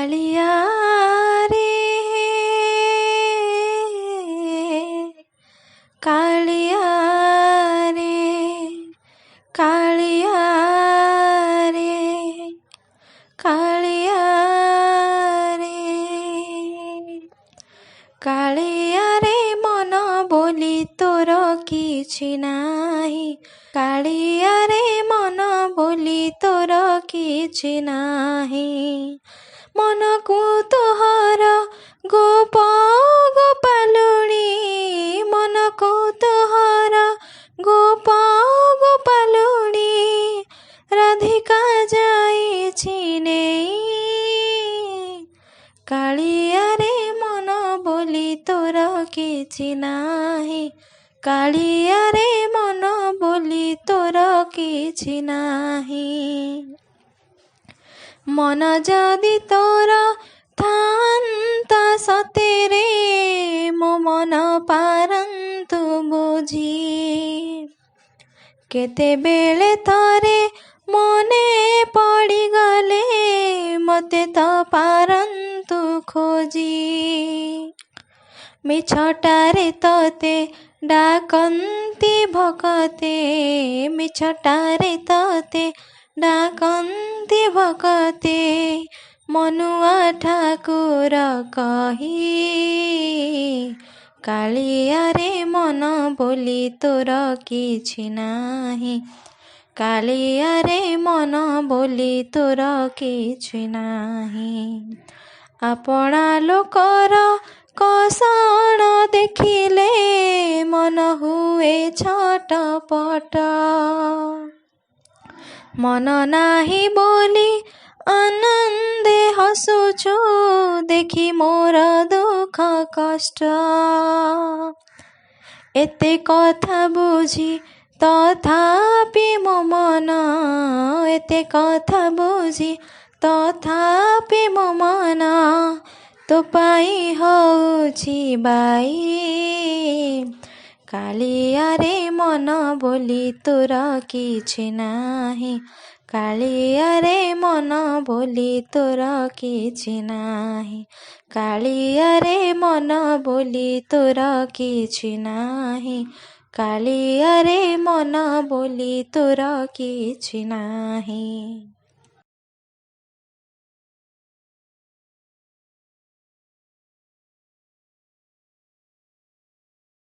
କାଳିଆ ରେ କାଳିଆ ରେ କାଳିଆ ରେ କାଳିଆ ରେ କାଳିଆ ରେ ମନ ବୋଲି ତୋର କିଛି ନାହିଁ। କାଳିଆ ରେ ମନ ବୋଲି ତୋର କିଛି ନାହିଁ। ମନକୁ ତୋହର ଗୋପ ଗୋପାଲୁଣି ମନକୁ ତୋହର ଗୋପ ଗୋପାଲୁଣି ରାଧିକା ଯାଇଛି ନେଇ। କାଳିଆ ରେ ମନ ବୋଲି ତୋର କିଛି ନାହିଁ। କାଳିଆ ରେ ମନ ବୋଲି ତୋର କିଛି ନାହିଁ। ମନ ଯଦି ତୋର ଥାନ୍ତା ସତେରେ ମୋ ମନ ପାରନ୍ତୁ ବୁଝି। କେତେବେଳେ ଥରେ ମନେ ପଡ଼ିଗଲେ ମୋତେ ତ ପାରନ୍ତୁ ଖୋଜି। ମିଛଟାରେ ତତେ ଡାକନ୍ତି ଭକତେ ମିଛଟାରେ ତତେ ଡାକନ୍ତି ଭକତେ ମନୁଆ ଠାକୁର କହି। କାଳିଆ ରେ ମନ ବୋଲି ତୋର କିଛି ନାହିଁ। କାଳିଆ ରେ ମନ ବୋଲି ତୋର କିଛି ନାହିଁ। ଆପଣା ଲୋକର କଷଣ ଦେଖିଲେ ମନ ହୁଏ ଛଟପଟ। ମନ ନାହିଁ ବୋଲି ଆନନ୍ଦେ ହସୁଛୁ ଦେଖି ମୋର ଦୁଃଖ କଷ୍ଟ। ଏତେ କଥା ବୁଝି ତଥାପି ମୋ ମନ ଏତେ କଥା ବୁଝି ତଥାପି ମୋ ମନ ତୋ ପାଇଁ ହଉଛି ବାଇ। କାଳିଆ ରେ ମନ ବୋଲି ତୋର କିଛି ନାହିଁ। କାଳିଆ ରେ ମନ ବୋଲି ତୋର କିଛି ନାହିଁ। କାଳିଆ ରେ ମନ ବୋଲି ତୋର କିଛି ନାହିଁ। କାଳିଆ ରେ ମନ ବୋଲି ତୋର କିଛି ନାହିଁ।